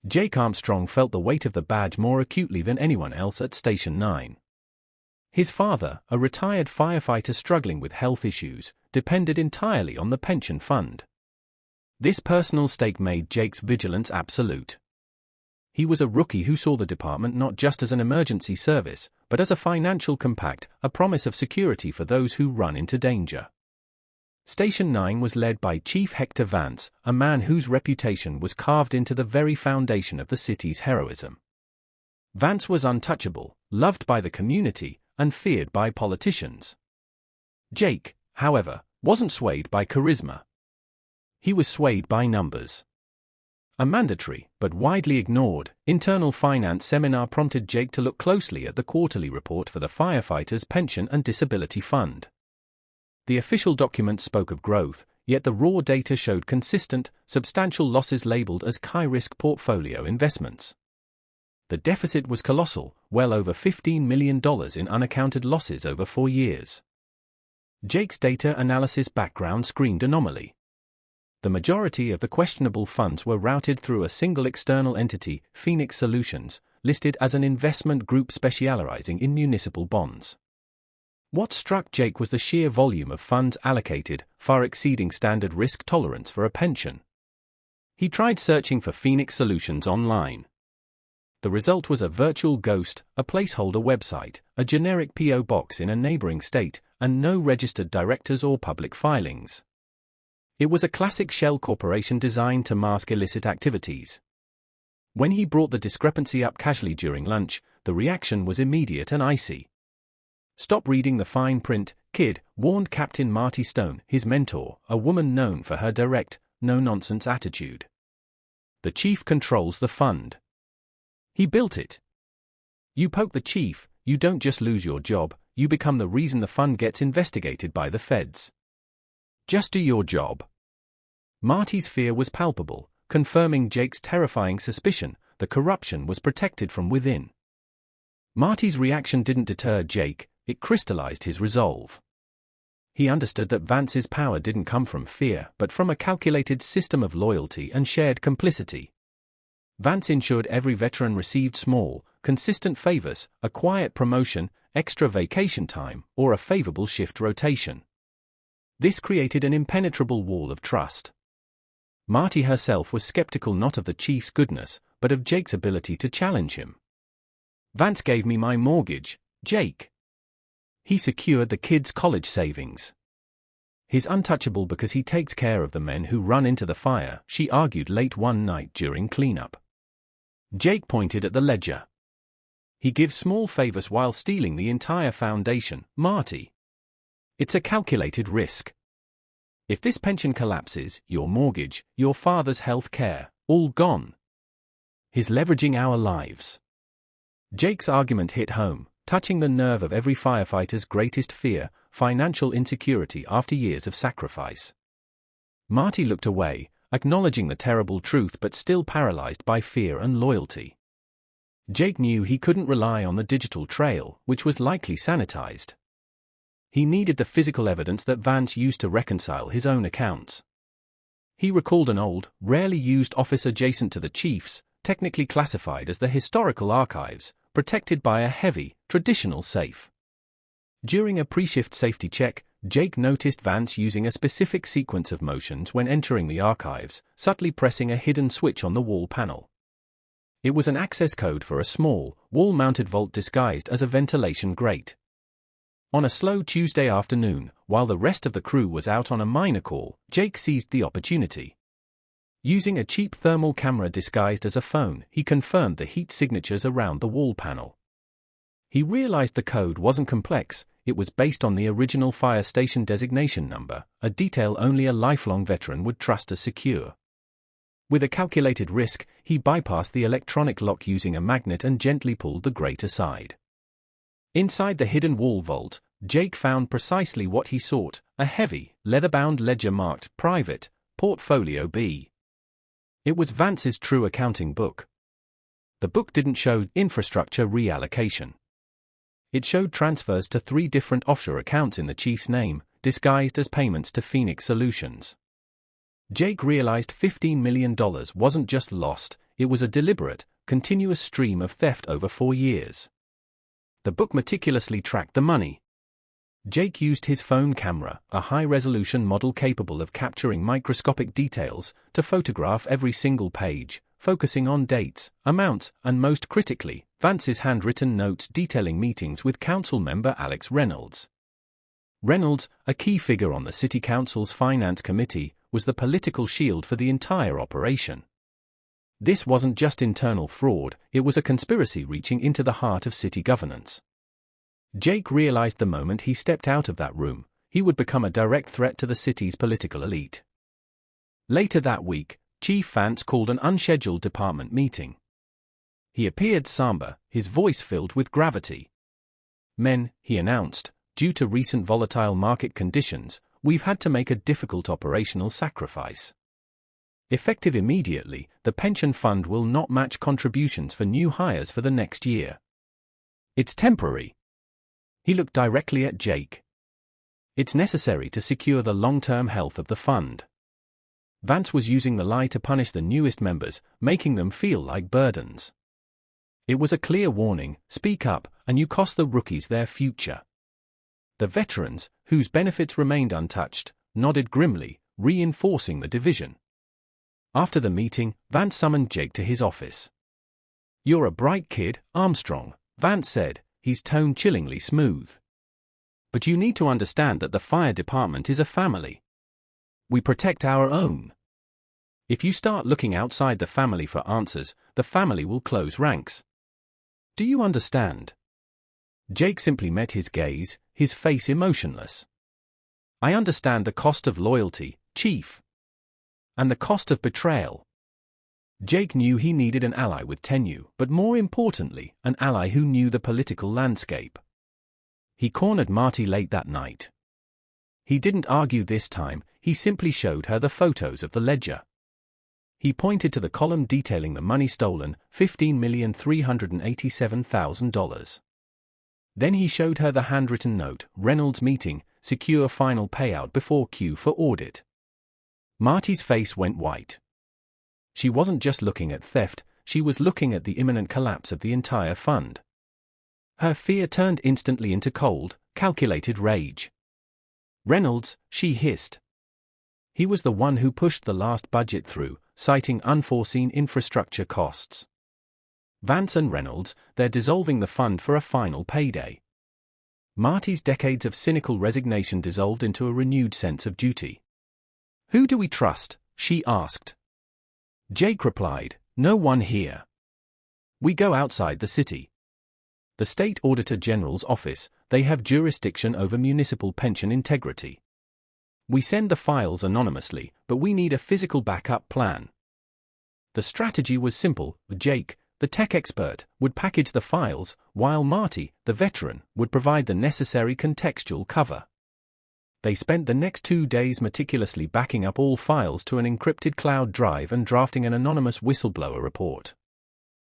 Jake Armstrong felt the weight of the badge more acutely than anyone else at Station 9. His father, a retired firefighter struggling with health issues, depended entirely on the pension fund. This personal stake made Jake's vigilance absolute. He was a rookie who saw the department not just as an emergency service, but as a financial compact, a promise of security for those who run into danger. Station 9 was led by Chief Hector Vance, a man whose reputation was carved into the very foundation of the city's heroism. Vance was untouchable, loved by the community, and feared by politicians. Jake, however, wasn't swayed by charisma. He was swayed by numbers. A mandatory, but widely ignored, internal finance seminar prompted Jake to look closely at the quarterly report for the Firefighters' Pension and Disability Fund. The official document spoke of growth, yet the raw data showed consistent, substantial losses labeled as high-risk portfolio investments. The deficit was colossal, well over $15 million in unaccounted losses over 4 years. Jake's data analysis background screamed anomaly. The majority of the questionable funds were routed through a single external entity, Phoenix Solutions, listed as an investment group specializing in municipal bonds. What struck Jake was the sheer volume of funds allocated, far exceeding standard risk tolerance for a pension. He tried searching for Phoenix Solutions online. The result was a virtual ghost, a placeholder website, a generic P.O. box in a neighboring state, and no registered directors or public filings. It was a classic shell corporation designed to mask illicit activities. When he brought the discrepancy up casually during lunch, the reaction was immediate and icy. "Stop reading the fine print, kid," warned Captain Marty Stone, his mentor, a woman known for her direct, no-nonsense attitude. "The chief controls the fund. He built it. You poke the chief, you don't just lose your job, you become the reason the fund gets investigated by the feds. Just do your job." Marty's fear was palpable, confirming Jake's terrifying suspicion: the corruption was protected from within. Marty's reaction didn't deter Jake, it crystallized his resolve. He understood that Vance's power didn't come from fear, but from a calculated system of loyalty and shared complicity. Vance ensured every veteran received small, consistent favors, a quiet promotion, extra vacation time, or a favorable shift rotation. This created an impenetrable wall of trust. Marty herself was skeptical not of the chief's goodness, but of Jake's ability to challenge him. "Vance gave me my mortgage, Jake. He secured the kid's college savings. He's untouchable because he takes care of the men who run into the fire," she argued late one night during cleanup. Jake pointed at the ledger. "He gives small favors while stealing the entire foundation, Marty. It's a calculated risk. If this pension collapses, your mortgage, your father's health care, all gone. He's leveraging our lives." Jake's argument hit home, touching the nerve of every firefighter's greatest fear: financial insecurity after years of sacrifice. Marty looked away, acknowledging the terrible truth but still paralyzed by fear and loyalty. Jake knew he couldn't rely on the digital trail, which was likely sanitized. He needed the physical evidence that Vance used to reconcile his own accounts. He recalled an old, rarely used office adjacent to the chief's, technically classified as the historical archives, protected by a heavy, traditional safe. During a pre-shift safety check, Jake noticed Vance using a specific sequence of motions when entering the archives, subtly pressing a hidden switch on the wall panel. It was an access code for a small, wall-mounted vault disguised as a ventilation grate. On a slow Tuesday afternoon, while the rest of the crew was out on a minor call, Jake seized the opportunity. Using a cheap thermal camera disguised as a phone, he confirmed the heat signatures around the wall panel. He realized the code wasn't complex, it was based on the original fire station designation number, a detail only a lifelong veteran would trust as secure. With a calculated risk, he bypassed the electronic lock using a magnet and gently pulled the grate aside. Inside the hidden wall vault, Jake found precisely what he sought: a heavy, leather-bound ledger marked Private, Portfolio B. It was Vance's true accounting book. The book didn't show infrastructure reallocation. It showed transfers to 3 different offshore accounts in the chief's name, disguised as payments to Phoenix Solutions. Jake realized $15 million wasn't just lost, it was a deliberate, continuous stream of theft over 4 years. The book meticulously tracked the money. Jake used his phone camera, a high-resolution model capable of capturing microscopic details, to photograph every single page, focusing on dates, amounts, and most critically, Vance's handwritten notes detailing meetings with council member Alex Reynolds. Reynolds, a key figure on the city council's finance committee, was the political shield for the entire operation. This wasn't just internal fraud, it was a conspiracy reaching into the heart of city governance. Jake realized the moment he stepped out of that room, he would become a direct threat to the city's political elite. Later that week, Chief Vance called an unscheduled department meeting. He appeared somber, his voice filled with gravity. "Men," he announced, "due to recent volatile market conditions, we've had to make a difficult operational sacrifice. Effective immediately, the pension fund will not match contributions for new hires for the next year. It's temporary." He looked directly at Jake. "It's necessary to secure the long-term health of the fund." Vance was using the lie to punish the newest members, making them feel like burdens. It was a clear warning: speak up, and you cost the rookies their future. The veterans, whose benefits remained untouched, nodded grimly, reinforcing the division. After the meeting, Vance summoned Jake to his office. "You're a bright kid, Armstrong," Vance said, his tone chillingly smooth. "But you need to understand that the fire department is a family. We protect our own. If you start looking outside the family for answers, the family will close ranks. Do you understand?" Jake simply met his gaze, his face emotionless. "I understand the cost of loyalty, Chief. And the cost of betrayal." Jake knew he needed an ally with tenure, but more importantly, an ally who knew the political landscape. He cornered Marty late that night. He didn't argue this time, he simply showed her the photos of the ledger. He pointed to the column detailing the money stolen, $15,387,000. Then he showed her the handwritten note, Reynolds meeting, secure final payout before Q for audit. Marty's face went white. She wasn't just looking at theft, she was looking at the imminent collapse of the entire fund. Her fear turned instantly into cold, calculated rage. "Reynolds," she hissed. He was the one who pushed the last budget through, citing unforeseen infrastructure costs. Vance and Reynolds, they're dissolving the fund for a final payday. Marty's decades of cynical resignation dissolved into a renewed sense of duty. "Who do we trust?" she asked. Jake replied, "No one here. We go outside the city. The State Auditor General's office, they have jurisdiction over municipal pension integrity. We send the files anonymously, but we need a physical backup plan." The strategy was simple: Jake, the tech expert, would package the files, while Marty, the veteran, would provide the necessary contextual cover. They spent the next 2 days meticulously backing up all files to an encrypted cloud drive and drafting an anonymous whistleblower report.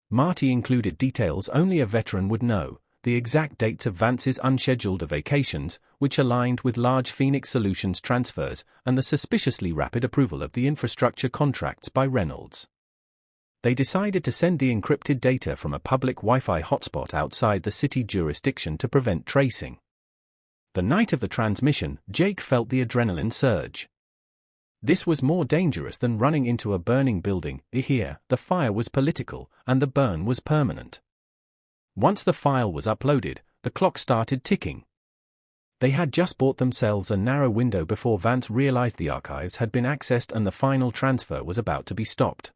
Marty included details only a veteran would know, the exact dates of Vance's unscheduled vacations, which aligned with large Phoenix Solutions transfers, and the suspiciously rapid approval of the infrastructure contracts by Reynolds. They decided to send the encrypted data from a public Wi-Fi hotspot outside the city jurisdiction to prevent tracing. The night of the transmission, Jake felt the adrenaline surge. This was more dangerous than running into a burning building. Here, the fire was political, and the burn was permanent. Once the file was uploaded, the clock started ticking. They had just bought themselves a narrow window before Vance realized the archives had been accessed and the final transfer was about to be stopped.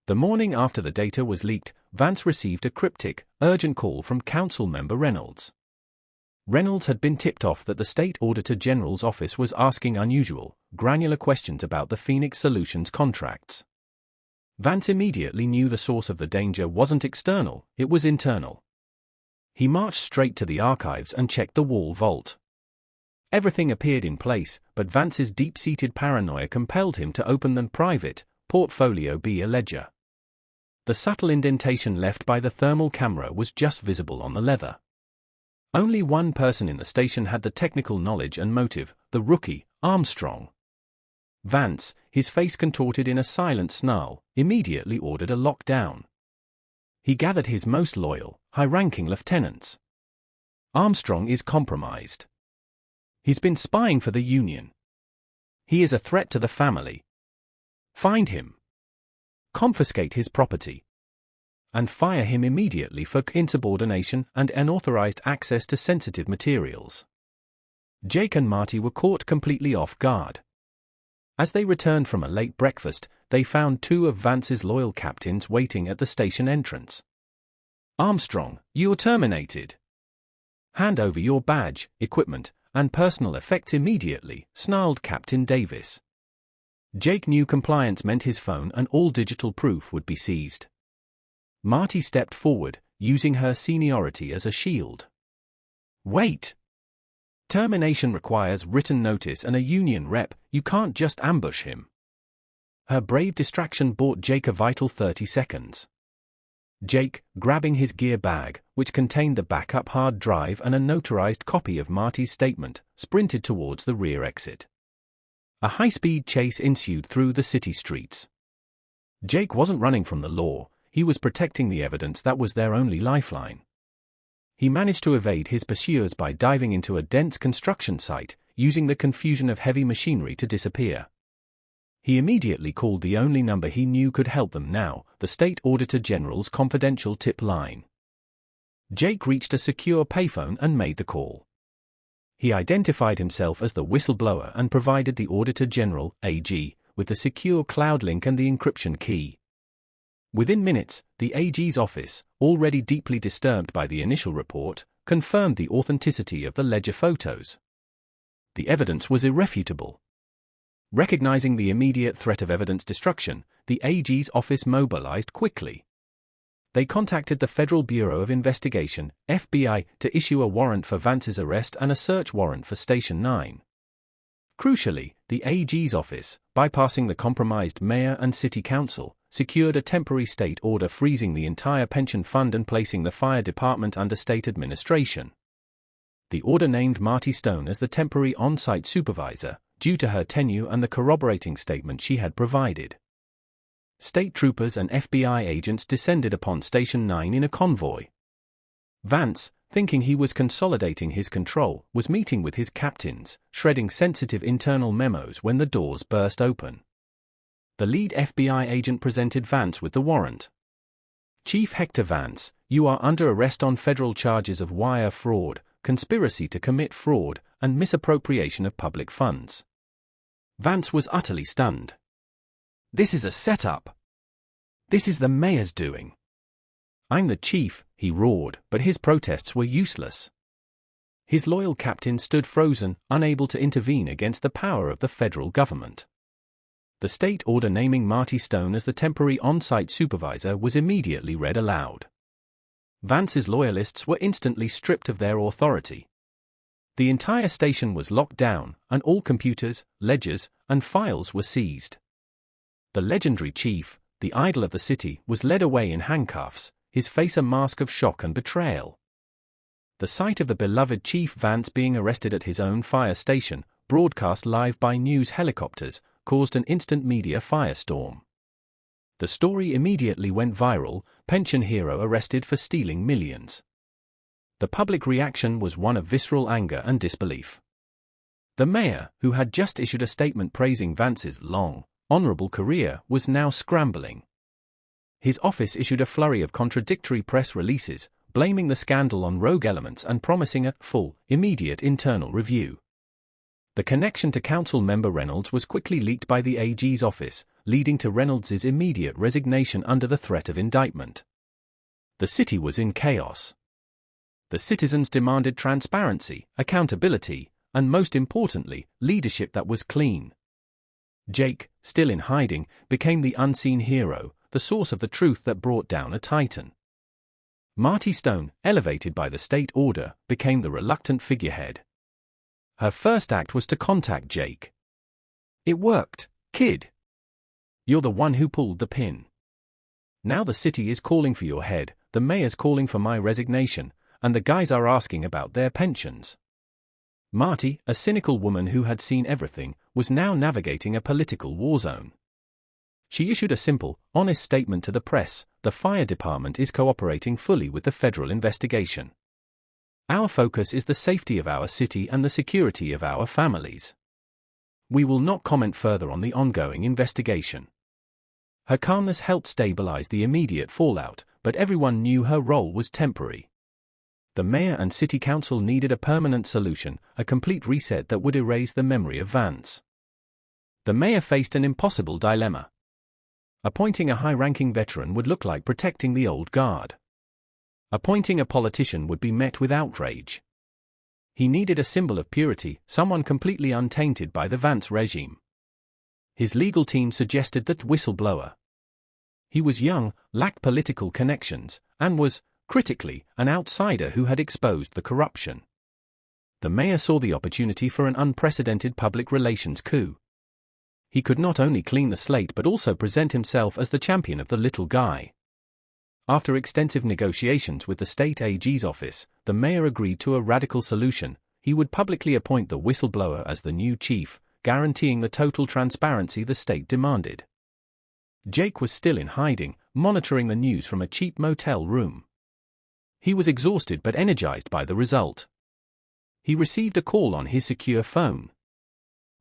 The morning after the data was leaked, Vance received a cryptic, urgent call from Council Member Reynolds. Reynolds had been tipped off that the State Auditor General's office was asking unusual, granular questions about the Phoenix Solutions contracts. Vance immediately knew the source of the danger wasn't external, it was internal. He marched straight to the archives and checked the wall vault. Everything appeared in place, but Vance's deep-seated paranoia compelled him to open the private, Portfolio B ledger. The subtle indentation left by the thermal camera was just visible on the leather. Only one person in the station had the technical knowledge and motive, the rookie, Armstrong. Vance, his face contorted in a silent snarl, immediately ordered a lockdown. He gathered his most loyal, high-ranking lieutenants. Armstrong is compromised. He's been spying for the Union. He is a threat to the family. Find him. Confiscate his property. And fire him immediately for insubordination and unauthorized access to sensitive materials. Jake and Marty were caught completely off guard. As they returned from a late breakfast, they found two of Vance's loyal captains waiting at the station entrance. "Armstrong, you're terminated. Hand over your badge, equipment, and personal effects immediately," snarled Captain Davis. Jake knew compliance meant his phone and all digital proof would be seized. Marty stepped forward, using her seniority as a shield. "Wait! Termination requires written notice and a Union rep, you can't just ambush him." Her brave distraction bought Jake a vital 30 seconds. Jake, grabbing his gear bag, which contained the backup hard drive and a notarized copy of Marty's statement, sprinted towards the rear exit. A high-speed chase ensued through the city streets. Jake wasn't running from the law, he was protecting the evidence that was their only lifeline. He managed to evade his pursuers by diving into a dense construction site, using the confusion of heavy machinery to disappear. He immediately called the only number he knew could help them now, the State Auditor General's confidential tip line. Jake reached a secure payphone and made the call. He identified himself as the whistleblower and provided the Auditor General, AG, with the secure cloud link and the encryption key. Within minutes, the AG's office, already deeply disturbed by the initial report, confirmed the authenticity of the ledger photos. The evidence was irrefutable. Recognizing the immediate threat of evidence destruction, the AG's office mobilized quickly. They contacted the Federal Bureau of Investigation, FBI, to issue a warrant for Vance's arrest and a search warrant for Station 9. Crucially, the AG's office, bypassing the compromised mayor and city council, secured a temporary state order freezing the entire pension fund and placing the fire department under state administration. The order named Marty Stone as the temporary on-site supervisor, due to her tenure and the corroborating statement she had provided. State troopers and FBI agents descended upon Station 9 in a convoy. Vance, thinking he was consolidating his control, was meeting with his captains, shredding sensitive internal memos when the doors burst open. The lead FBI agent presented Vance with the warrant. "Chief Hector Vance, you are under arrest on federal charges of wire fraud, conspiracy to commit fraud, and misappropriation of public funds." Vance was utterly stunned. "This is a setup. This is the mayor's doing." "I'm the chief," he roared, but his protests were useless. His loyal captain stood frozen, unable to intervene against the power of the federal government. The state order naming Marty Stone as the temporary on-site supervisor was immediately read aloud. Vance's loyalists were instantly stripped of their authority. The entire station was locked down, and all computers, ledgers, and files were seized. The legendary chief, the idol of the city, was led away in handcuffs, his face a mask of shock and betrayal. The sight of the beloved Chief Vance being arrested at his own fire station, broadcast live by news helicopters, caused an instant media firestorm. The story immediately went viral, pension hero arrested for stealing millions. The public reaction was one of visceral anger and disbelief. The mayor, who had just issued a statement praising Vance's long, honorable career, was now scrambling. His office issued a flurry of contradictory press releases, blaming the scandal on rogue elements and promising a full, immediate internal review. The connection to council member Reynolds was quickly leaked by the AG's office, leading to Reynolds's immediate resignation under the threat of indictment. The city was in chaos. The citizens demanded transparency, accountability, and most importantly, leadership that was clean. Jake, still in hiding, became the unseen hero, the source of the truth that brought down a titan. Marty Stone, elevated by the state order, became the reluctant figurehead. Her first act was to contact Jake. "It worked, kid. You're the one who pulled the pin. Now the city is calling for your head, the mayor's calling for my resignation, and the guys are asking about their pensions. Marty, a cynical woman who had seen everything, was now navigating a political war zone. She issued a simple, honest statement to the press: the fire department is cooperating fully with the federal investigation. Our focus is the safety of our city and the security of our families. We will not comment further on the ongoing investigation. Her calmness helped stabilize the immediate fallout, but everyone knew her role was temporary. The mayor and city council needed a permanent solution, a complete reset that would erase the memory of Vance. The mayor faced an impossible dilemma. Appointing a high-ranking veteran would look like protecting the old guard. Appointing a politician would be met with outrage. He needed a symbol of purity, someone completely untainted by the Vance regime. His legal team suggested that whistleblower. He was young, lacked political connections, and was, critically, an outsider who had exposed the corruption. The mayor saw the opportunity for an unprecedented public relations coup. He could not only clean the slate but also present himself as the champion of the little guy. After extensive negotiations with the state AG's office, the mayor agreed to a radical solution. He would publicly appoint the whistleblower as the new chief, guaranteeing the total transparency the state demanded. Jake was still in hiding, monitoring the news from a cheap motel room. He was exhausted but energized by the result. He received a call on his secure phone.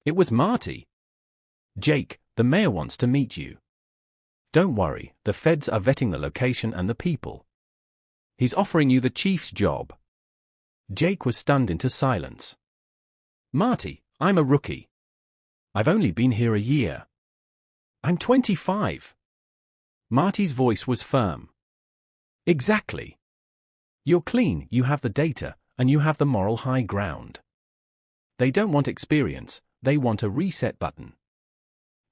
It was Marty. "Jake, the mayor wants to meet you. Don't worry, the feds are vetting the location and the people. He's offering you the chief's job." Jake was stunned into silence. "Marty, I'm a rookie. I've only been here a year. I'm 25. Marty's voice was firm. "Exactly. You're clean, you have the data, and you have the moral high ground. They don't want experience, they want a reset button.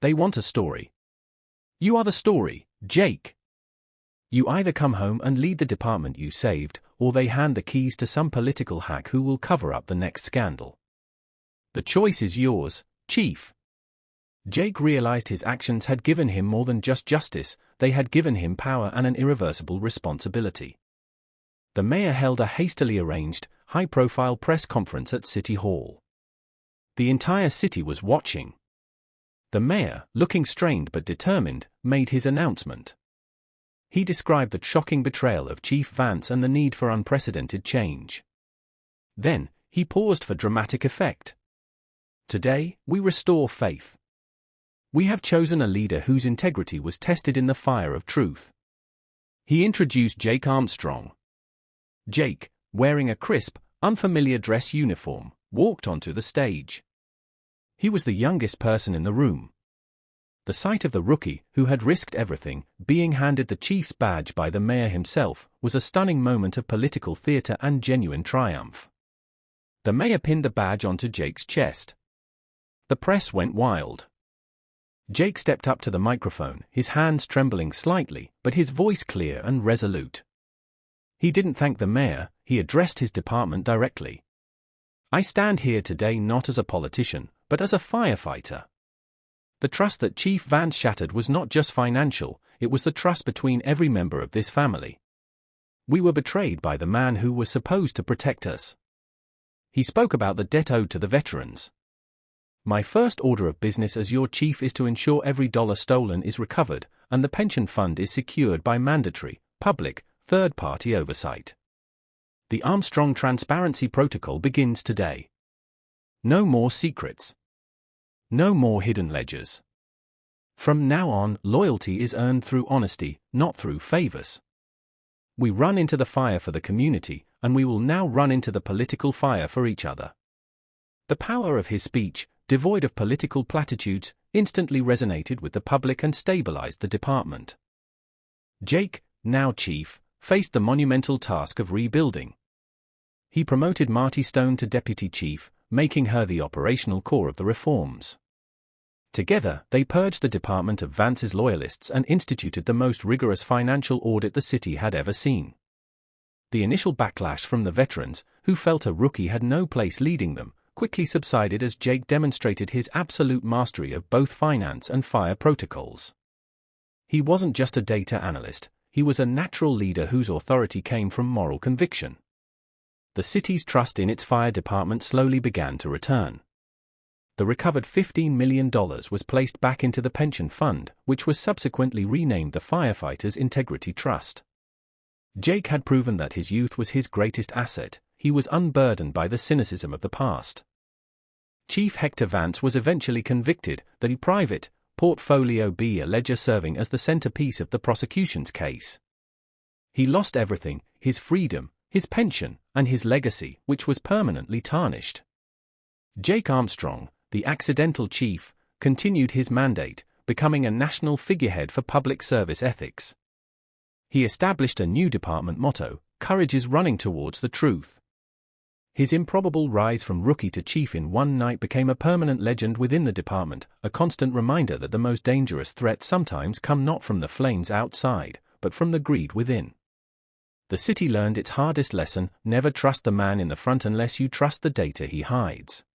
They want a story. You are the story, Jake. You either come home and lead the department you saved, or they hand the keys to some political hack who will cover up the next scandal. The choice is yours, Chief." Jake realized his actions had given him more than just justice, they had given him power and an irreversible responsibility. The mayor held a hastily arranged, high-profile press conference at City Hall. The entire city was watching. The mayor, looking strained but determined, made his announcement. He described the shocking betrayal of Chief Vance and the need for unprecedented change. Then, he paused for dramatic effect. "Today, we restore faith. We have chosen a leader whose integrity was tested in the fire of truth." He introduced Jake Armstrong. Jake, wearing a crisp, unfamiliar dress uniform, walked onto the stage. He was the youngest person in the room. The sight of the rookie, who had risked everything, being handed the chief's badge by the mayor himself, was a stunning moment of political theater and genuine triumph. The mayor pinned the badge onto Jake's chest. The press went wild. Jake stepped up to the microphone, his hands trembling slightly, but his voice clear and resolute. He didn't thank the mayor, he addressed his department directly. "I stand here today not as a politician, but as a firefighter." The trust that Chief Vance shattered was not just financial, it was the trust between every member of this family. "We were betrayed by the man who was supposed to protect us." He spoke about the debt owed to the veterans. "My first order of business as your chief is to ensure every dollar stolen is recovered, and the pension fund is secured by mandatory, public, third-party oversight. The Armstrong Transparency Protocol begins today. No more secrets. No more hidden ledgers. From now on, loyalty is earned through honesty, not through favors. We run into the fire for the community, and we will now run into the political fire for each other." The power of his speech, devoid of political platitudes, instantly resonated with the public and stabilized the department. Jake, now chief, faced the monumental task of rebuilding. He promoted Marty Stone to deputy chief, making her the operational core of the reforms. Together, they purged the department of Vance's loyalists and instituted the most rigorous financial audit the city had ever seen. The initial backlash from the veterans, who felt a rookie had no place leading them, quickly subsided as Jake demonstrated his absolute mastery of both finance and fire protocols. He wasn't just a data analyst, he was a natural leader whose authority came from moral conviction. the city's trust in its fire department slowly began to return. The recovered $15 million was placed back into the pension fund, which was subsequently renamed the Firefighters Integrity Trust. Jake had proven that his youth was his greatest asset. He was unburdened by the cynicism of the past. Chief Hector Vance was eventually convicted, the private portfolio B ledger serving as the centerpiece of the prosecution's case. He lost everything: his freedom, his pension, and his legacy, which was permanently tarnished. Jake Armstrong, the accidental chief, continued his mandate, becoming a national figurehead for public service ethics. He established a new department motto: "Courage is running towards the truth." His improbable rise from rookie to chief in one night became a permanent legend within the department, a constant reminder that the most dangerous threats sometimes come not from the flames outside, but from the greed within. The city learned its hardest lesson: never trust the man in the front unless you trust the data he hides.